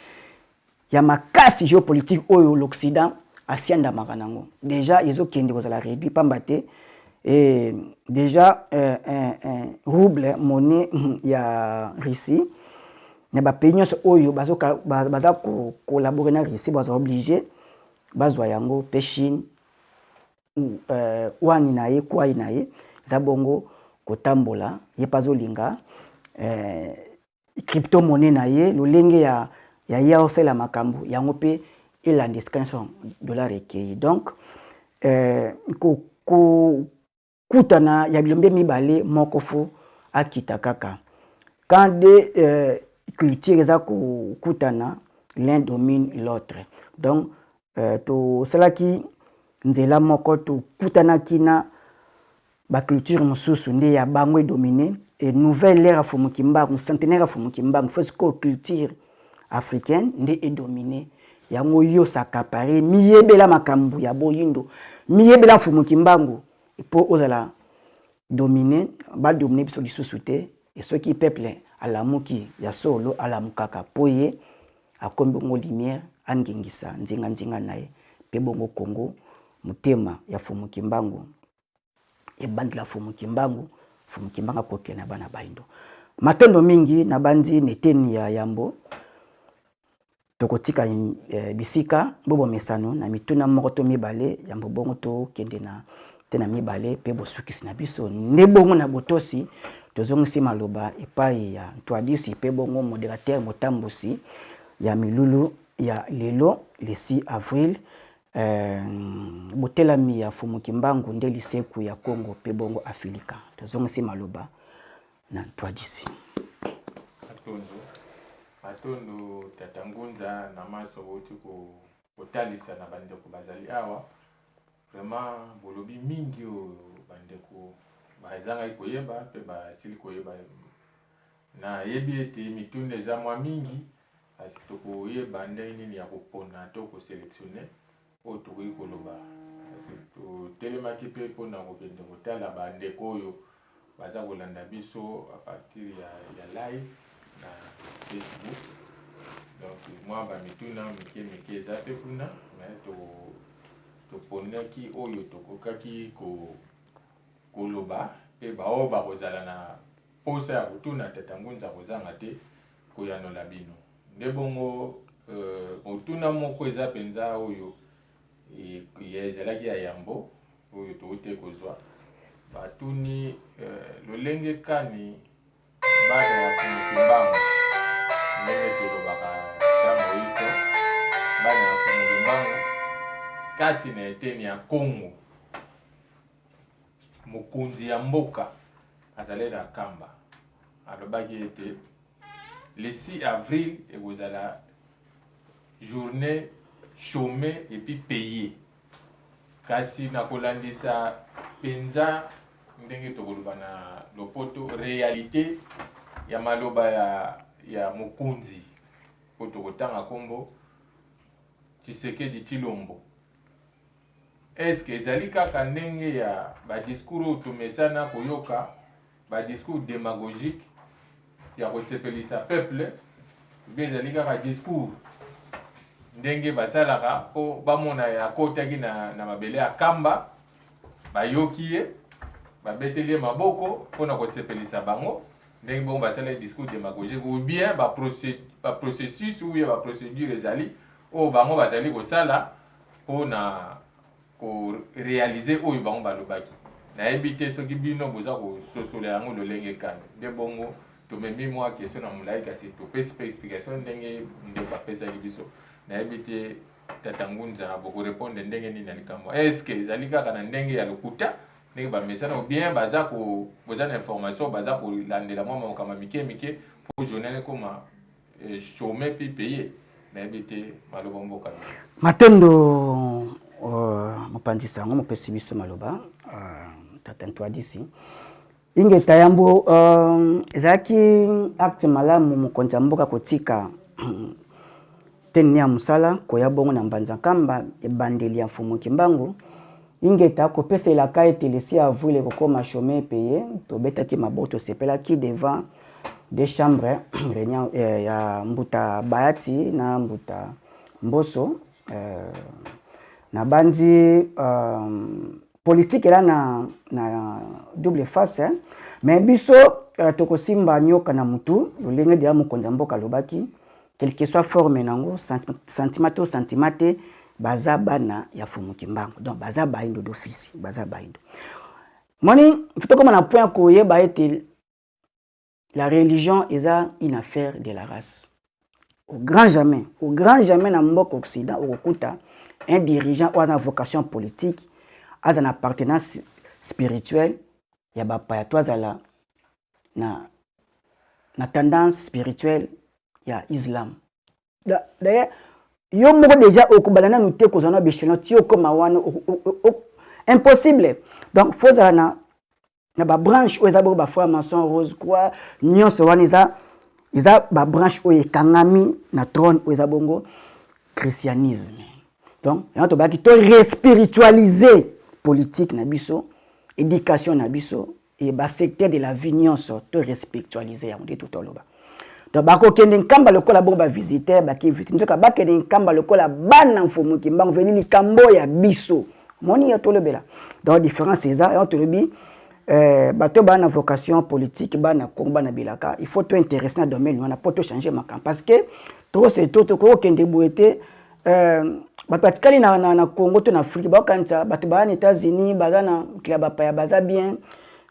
ya makasi géopolitique oyo l'Occident asianda makanango déjà yezo kende kozala réduit pambate et déjà rouble monnaie ya Russie ne ba pays nyonso oyo baza collaborer na Russie baza obligé bazwa yango pe Chine wani na ye kwa na ye za bongo kotambola ye pazolinga crypto monnaie na ye lolenge ya osela makambo yango pe elanda scansion dollar ekei donc kutana ya bilombe mibale moko fo akita kaka quand de culture eza kutana l'un domine l'autre donc to salaki nzela moko to kutana kina ba culture mususu nde ya bangwe dominé et nouvelle ère afumukimba centenaire afumukimba faut que culture africaine nde est dominée yango yo sakapare miyebela makambu ya boyindo miyebela fumukimbangu po ozala dominé ba dominer biso lisusu te et ceux qui peuple alamuki ya solo alamukaka poye akombi ngo lumière angengisa nzinga naye pe bongo Congo mutema ya fumukimbangu e bandi la fumukimbangu kokela na bana baindo matondo mingi na banzi neteni ya yambo tokotika bisika bobo mesano na mituna moko to mibale yambo bongo to kende na tena mibale pe bosukisi na biso ne bongo na botosi tozongisi maloba epai ya Ntwadisi pe bongo modérateur motambosi ya milulu ya lelo le 6 avril botelami ya fumukimbangu nde liseku ya Congo pe bongo Afrika tozongisi maloba na Ntwadisi matondo tatangunza na maso boti kotalisa na bandeko bazali awa vraiment bolobi mingi o bandeko bazanga ikoyeba pe basili koyeba na yebi ete mitunde za mwa mingi asi tokoyeba ndenge ya kopona to ko sélectionner o tokoyi koloba asi to telemaki pe pona kokende kotala bandeko oyo baza kolanda biso a partir ya live na Facebook donc moi ba mituna mike za pe kuna mais to ponaki oyo tokokaki koloba pe bao ba kozala na posa ya kutuna tatangunza kozanga te koyanola bino nde bongo otuna moko eza penza oyo ezalaki ya yambo oyo tote kozwa batuni lolenge kani bada ya fumukimbangu ndenge tolobaka ntango iso bada ya fumukimbangu kati na eteni ya Congo mokonzi ya mboka azali na kamba alobaki ete le 6 avril ekozala journée chômée et puis payée kasi nakolandisa penza ndenge tokoloba na lopoto réalité ya maloba ya mokonzi po tokotanga kombo Tshisekedi Tshilombo. Est-ce que ezali kaka ndenge ya ba discours tomesana koyoka ba discours démagogique ya kosepelisa peuple bien ezali kaka discours ndenge basalaka po bamona ya kotaki na mabele ya kamba bayoki ye babeteli maboko pona kosepelisa bango ndenge bongo basala discours démagogique ou bien ba processus ou bien ba procédure ezali o bango bazali kosala pona ko réaliser oyo bango balobaki nayebi te soki bino boza kososola yango lolenge kani nde bongo tomemi mwa question na molai kasi topesi mpe explication ndenge ndeko apesaki biso nayebi te tata Ngunza bokorépondre ndenge nini na likambo est-ce que ezali kaka na ndenge ya lokuta ndenge bamesana ou bien boza na information baza kolandela mwa makambo mike mike po journal ekoma chôme mpe paye nayebi te maloba mboka Matondo mopanzi sango mopesi biso maloba tata Ntwadisi inge tayambo ezaki acte malamu mokonzi ya mboka kotika teni ya musala koya bongo na mbanza kamba ebandeli ya mfumu Kimbangu inge ta kopesela ka ete le 6 avril kokoma chômé payé to betaki maboto sepelaki devant des chambres réunion ya Mbuta Bayati na Mbuta Mboso na bandi politique là na double face hein? Mais biso tokosimba nyoka na mutu lolenge dia mokonzi mboka lobaki quelle que soit forme nango sentimate baza bana ya fumu Kimbangu donc baza baindo d'office baza baindo moni fito comme na point koyeba ete la religion est une affaire de la race au grand jamais na mboka occident okuta un dirigeant ou une vocation politique a une appartenance spirituelle ya bapaya toazala na tendance spirituelle ya islam d'ailleurs yo moko déjà okubalana nuté kozana beshino ti okoma wana impossible donc faut na ba branche o ezabo ba frère maçon rose quoi nyonso wana isa ba branche o ekangami na trône o ezabongo christianisme donc yanto ba ki to respiritualiser politique na biso éducation na biso et ba secteur de la vie nyonso to respiritualiser ya ndé tout oloba donc bako kende nkamba lokola bo ba visiter ba ki visiter nzoka ba kende nkamba lokola bana mfumu Kimbangu veni likambo ya biso moni ya tolobela donc différence c'est ça yanto lobi bato bana vocation politique bana komba na bilaka il faut to intéresser na domaine on a pas to changer ma camp parce que trop c'est tout ko kende boete batikali na Congo to na Afrique ba kanta bato ba na États-Unis baza na kila bapaya baza bien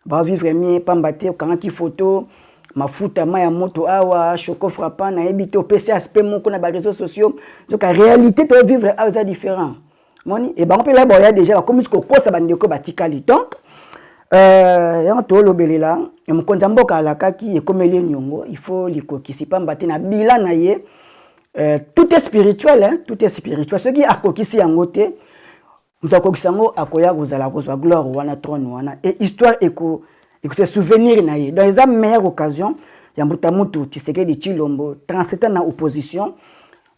ba vivre mieux pambate kanga ki photo mafuta maya moto awa choco frappant na ebité au PC aspect moko na ba réseaux sociaux donc la réalité to vivre aza différent moni et ba on peut là boya déjà comme ce ko kosa bandeko batikali donc yanto lobelela et mokonzi mboka alakaki ekomeli nyongo il faut likokisi pambate na bila na ye tout est spirituel hein tout est spirituel ce qui akokisi yango te mtakokisa ngo akoya kozala kozwa gloire wana trône wana et histoire eko se souvenir na ye dans les meilleures occasions ya Mbuta Mutu Tshisekedi Tshilombo 37 ans na opposition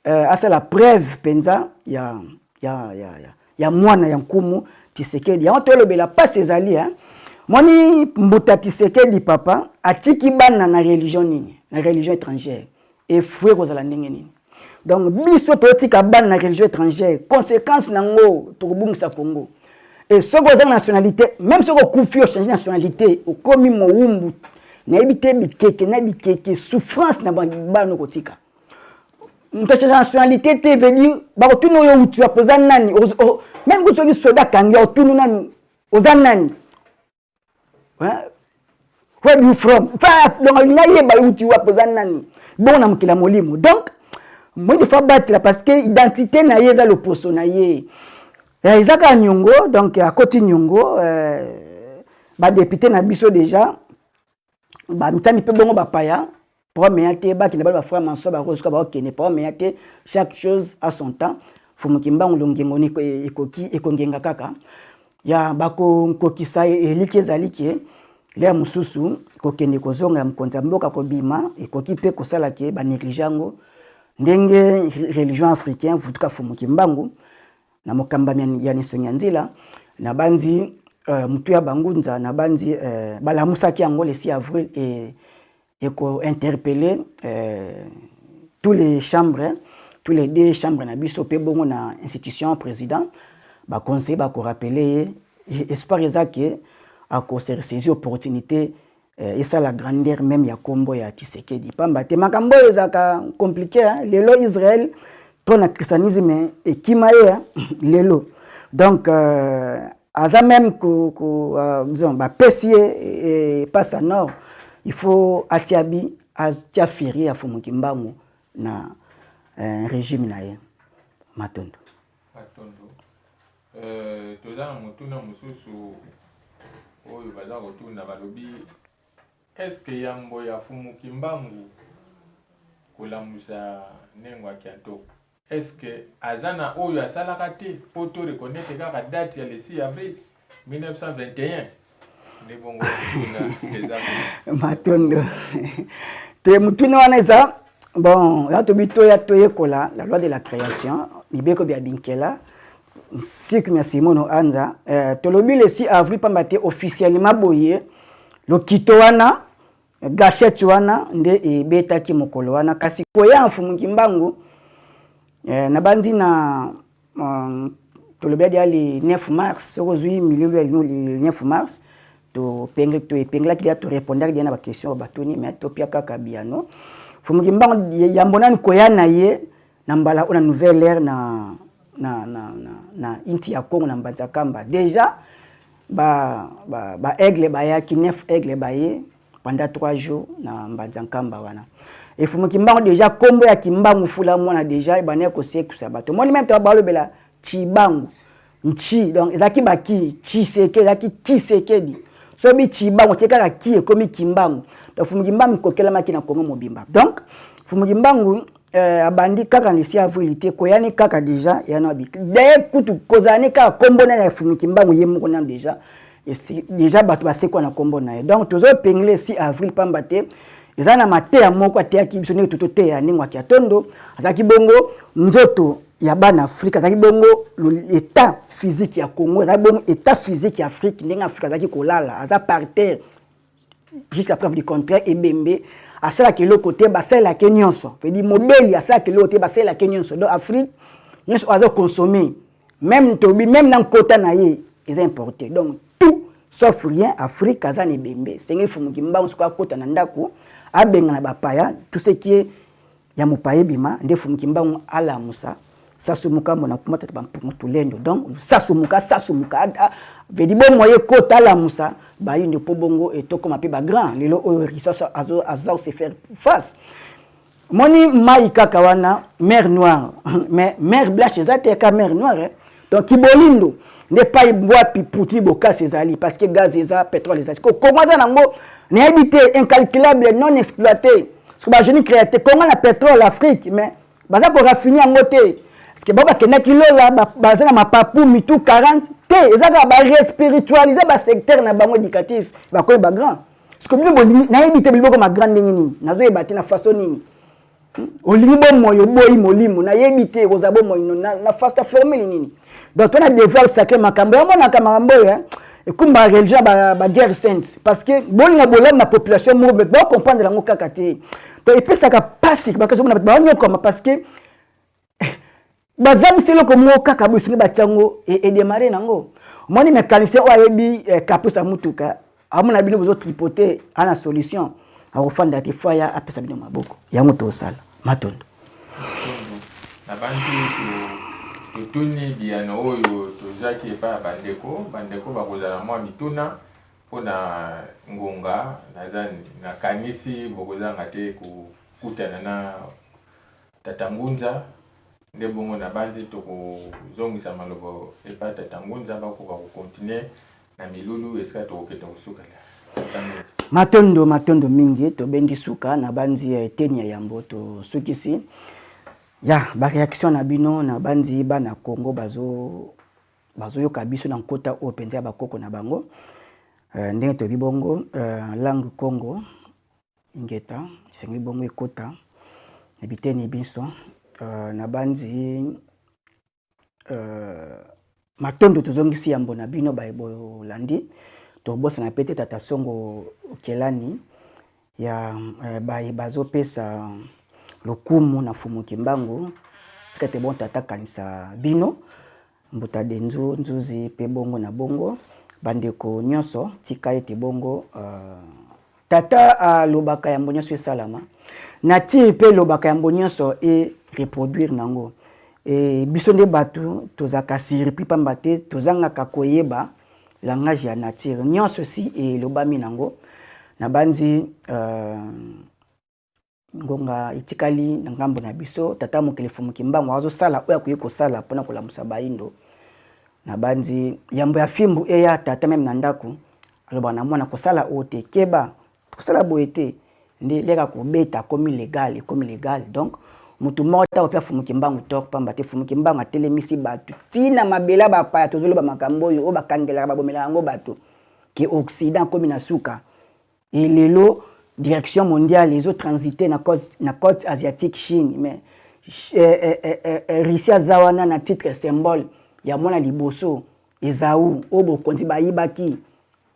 asa la preuve penza ya mwana ya nkumu Tshisekedi yanto lobela pas ses alliés hein moni Mbuta Tshisekedi papa atiki bana na religion nini na religion étrangère et fouet kozala ndenge nini donc biso totika bana na religion étrangère conséquence nango tokobungisa Congo et ce que vous nationalité même si vous confiez changer nationalité au komi moumbu na ebité bikeke souffrance na bano kotika changer nationalité te veut dire ba ko tuno yo utu apoza nani même ko soki soda kangi o tunu nani oza nani where you from fa donc na yeba utu apoza nani bon na mukila molimo donc moi il faut battre parce que identité na yeza le poso na ye Isaka Nyongo donc à côté Nyongo ba député na biso déjà ba mitami pe bongo ba paya pour meate ba ki na ba frère Manso ba ko ba okene pour meate chaque chose à son temps fumu Kimbangu longengo ni ekoki ekongenga kaka ya bako kokisa elike zalike le mususu kokende kozonga mkonza mboka ko bima ekoki pe kosala ke ba négligeango ndenge religion africaine vutuka fumu Kimbangu na mokamba ya Nisonga Nzila na banzi mutu ya Bangunza na banzi balamusaki yango le 6 avril et ko interpeller tous les deux chambres na biso pe bongo na institution président ba conseil ba ko rappeler espoir ezaki a ko saisir opportunité et ça la grandeur même ya kombo ya Tshisekedi pamba te makambo ezaka compliqué hein lelo Israël ton christianisme et kimaye lelo donc aza même disons ba pesier et pas ça non il faut atiabi atia férié à Fumuki Mbangu na régime na ye matondo toza na mutuna mususu oyo baza kotuna balobi est-ce que yambo ya Fumuki Mbangu kolamusa nengo akianto est-ce que azana oyo asalaka te po to reconnaître kaka date ya le 6 avril 1921 ne bongo matondo te mutuna wana eza bon ya to bito ya to yekola la loi de la création mibeko bia binkela sik merci mono anza tolobi le 6 avril pambate officiellement boye lo kito wana gâchette wana nde ebetaki mokolo wana kasi koya Fumuki Mbangu na bandi na tolobi dia le 9 mars sozui mililo le 9 mars to pengla ki to répondre dia na ba question batoni mais to pia kaka biano Fumuki Mbangu yambona koya na ye na mbala ona nouvelle ère na inti ya Congo na Mbanza Kamba déjà ba aigle ba ya ki 9 aigle ba ye pendant 3 jours na Mbanza Kamba wana et Fumuki Mbangu déjà kombo ya Kimbangu fula mwana déjà ibane ko sekusa bato moi même to balo bela Chibangu nchi donc ezaki baki Chiseke ezaki Kisekedi so bi Chibangu teka ki ekomi Kimbangu donc Fumuki Mbangu kokela maki na Congo mobimba donc Fumuki Mbangu abandi kaka le 6 avril te koyani kaka déjà yana bi d'ailleurs kutu kozani ka kombo na Fumuki Mbangu yemoko na déjà bato basekwa na kombo na donc tozo pengle 6 avril pambate ezana mate ya moko ateyaki biso ne toto te ya ningwa ki atondo azaki bongo nzoto ya bana Afrika azaki bongo l'état physique ya Congo azaki bongo état physique ya Afrique ndenge Afrika azaki kolala aza par terre jusqu'à preuve du contraire ebembe asala ke lo côté basala ke nyonso veut dire mobeli asala ke lo côté basala ke nyonso donc Afrique nyonso aza consommer même tobi même dans kota na ye est importé donc tout sauf rien Afrique aza ne bembe sengeli Fumuki Mbangu siko kota na ndako abenga na bapaya tout ce qui est ya mopaye bima nde Fumuki Mbangu ala musa sasumuka mona kumata tulendo donc sasumuka veut dire bon moyen kota la musa ba yinde po bongo et to comme ba grand lelo o risasa azo se faire face moni mai kaka wana mer noire mais mer blanche ezate ka mer noire donc kibolindo n'est pas bois piputi boka sezali parce que gaz eza pétrole eza comment ça nango ne habité incalculable non exploité parce que ba jeune créateur comment la pétrole Afrique mais baza ko raffiner en moté parce que baba kena kilo la baza na mapapu mitu 40 te ezaka ba respiritualiser ba secteur na bango éducatif ba ko ba grand parce que bino na habité biloko ma grande nini nazo ebate na façon nini olingi bo moyo boyi molimo na yebite kozabo moyo na fasta formule nini donc on a devoir sacré makambo mona makambo et comme ba religion ba guerre sainte parce que bolinga bolam na population mo ba comprendre la ngokaka te donc et puis ça ka passe ba kazo na ba nyokoma parce que bazam selo ko mo kaka busingi ba chango et démarrer nango moni mécanicien o ayebi kapisa mutuka amuna bino bozo tripoter ana solution akofanda te foya apesa bino maboko yango to sala matondo na bantu totuni biano oyo tozaki pa bandeko bakozala mwa mituna pona ngonga nazani na kanisi bokozanga te kukutana na tatangunza nde bongo na bandi tokozongisa malobo epa tatangunza bakoka kokontinue na milulu esika tokoketa kosukala matondo mingi tobendi suka na banzi tenia yambo to sukisi ya ba réaction na bino na banzi ba na Congo bazo yoka biso na nkota o penza ba koko na bango ndenge to bibongo langue Congo ingeta fengi bongo ekota na biteni biso na banzi matondo tozongisi yambo na bino ba ebolandi to bossa na pete tata songo kelani ya bazo pesa lokumu na Fumuki Mbangu tikate bon tata kanisa bino mbuta denzu nzuzi pe bongo na bongo bandeko nyonso tika ete bongo tata lobaka ya mbonyoso esalama na ti pe lobaka ya mbonyoso e reproduire nango e biso nde batu tozaka siripli pamba te tozanga koyeba langage ya nature nyonso aussi elobami nango na banzi ngonga itikali na ngambo na biso tata mokili fumuki mbango azosala oyo akoki kosala mpona kolamusa baindo na banzi yambo ya fimbu eya tata meme na ndako aloba na mwana kosala ote keba kosala boye te nde leka kobeta komi légal donc mutu mota opia fumuki mbango tok pamba te fumuki mbango atelemisi bato tina mabela bapaya tozoloba makambo oyo bakangelaka babomela yango bato ke Occident komi na suka et lelo direction mondiale les autres transiter na côte asiatique Chine mais Russie zawana na titre symbole ya mwana liboso Esaú obo konti bayibaki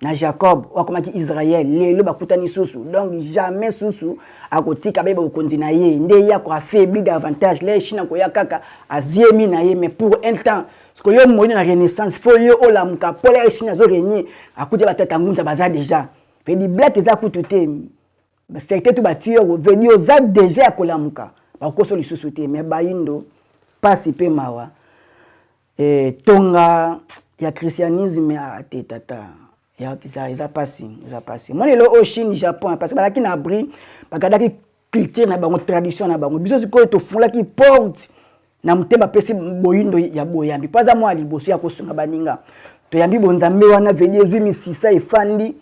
na Jacob wakomaki Israël lelo bakutani susu donc jamais susu akotika beba okonzi na ye nde ya ko affaibli davantage les Chine ko ya kaka aziemi na ye mais pour un temps parce que yo moyi na renaissance faut yo olamuka pole Chine zo régner akuti batata ngunza baza déjà pe di black za kutute secteur tout bâtir venu aux a déjà kolamuka bakoso lisusu te mais bayindo pasi pe mawa tonga ya christianisme ya tata ya ça passe moi lelo au Chine Japon parce que balaki na abri bakadaki culture na bango tradition na bango biso siko to fula ki porte na mtemba pesi boyindo ya boyambi paza moi liboso ya kosunga baninga to yambi bonzambe wana vedi ezumi sisa efandi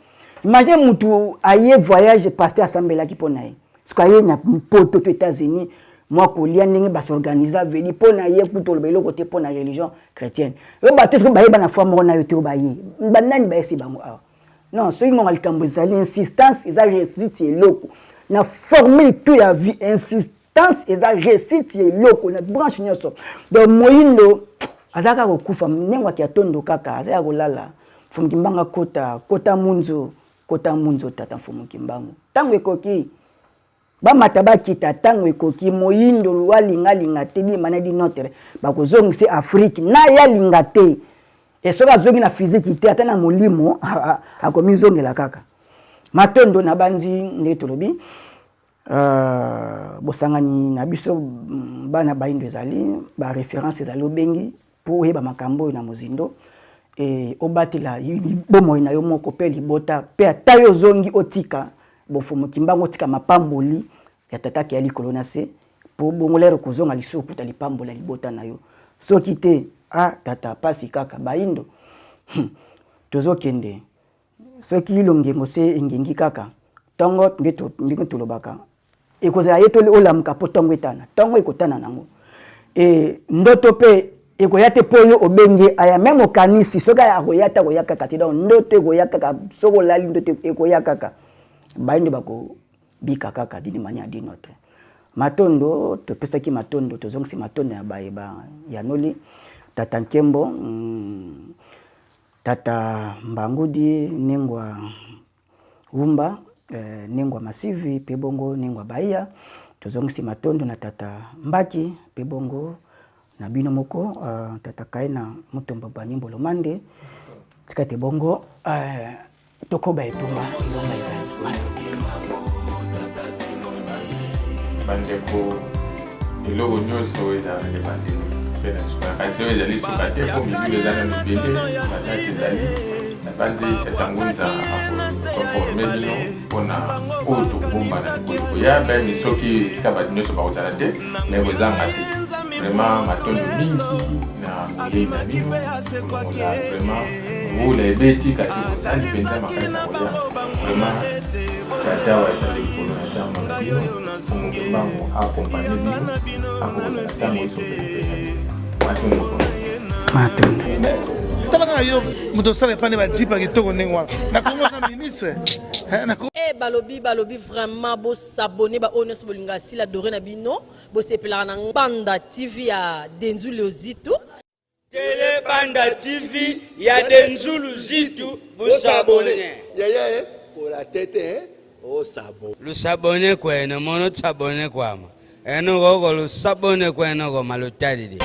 imagine mutu aye voyage pasteur assemblée ki pona ye siko aye na poto to États-Unis moi kolia ndenge ba s'organiser vedi pona ye kuto belo côté pona religion chrétienne yo bateso ko baye bana foi mo na yo te baye banani baye si bango awa non so ingo alikambo zali insistance eza réussite eloko na formule tout ya vie insistance eza réussite eloko na branche nyoso donc moyindo azaka kokufa nengwa ki atondo kaka azaka kolala fumuki mbanga kota munzo tata fumuki mbango tango ekoki ba mataba kita tango ekoki moyindo lwa linga te di manadi notre ba kozongisi Afrique na ya linga te et soka zongi na physique te atana molimo akomi zongela kaka matondo na banzi ndetolobi bosangani na biso bana baindo ezali ba référence ezali obengi pour yeba makambo na mozindo et obatela bomoyi na yo moko pe libota pe atayo zongi otika bofumuki mbango otika mapamboli ya tataki ya likolo na se po bongolero kozonga liso puta lipambola libota na yo soki te tata pasi kaka baindo tozokende soki ilongengo se engengi kaka tongo ngeto tolobaka ekozala yetoli olamuka po tongo etana tongo ekotana nango ndoto pe ekoyate po yo obenge aya même okanisi soka ya koyata koyaka kati donc ndoto ekoyaka kaka soko lali ndoto ekoyaka kaka baindo bako bika kaka dini mania di notre matondo to pesaki matondo to zongsi matondo ya baeba ya noli tata Nkembo tata Mbangudi nengwa Umba nengwa Masivi pebongo nengwa Bahia to zongsi matondo na tata Mbaki pebongo na bino moko tata Kaina Mutomba Banimbo Lomande tikate bongo tokoba etumba ilonga ezali bandeko eloko nyonso ezalaki bandeko mpe na suka kasi oyo ezali suka te po mikilo eza nano ebele bataki ezali na banze etangunza akoforme bino mpona oyo tokobomba na likolo koya bayemi soki esika bato nyonso bakozala te me kozanga te vraiment matondo mingi na molei na bino kolongola vraiment vula ebeti kasi kozali mpenza makasi na kolia vraiment tatawa ezali likolo na jambo na bino fumuki mbango akompanye bino akokozala ntango esopelopena matondo matondo talaka yo moto osala epande bajipa kitoko ndenge wana na kongo za ministre balobi vraiment bosabone baoyo nyonso bolinga sila dore na bino bosepelaka na Banda TV ya Denzulu Zitu Tele Banda TV ya Denzulu Zitu bosabone yeye pour la tête au sabon lusabone kwene mono tsabone kwama eno gogo lusabone kwene go malutadidi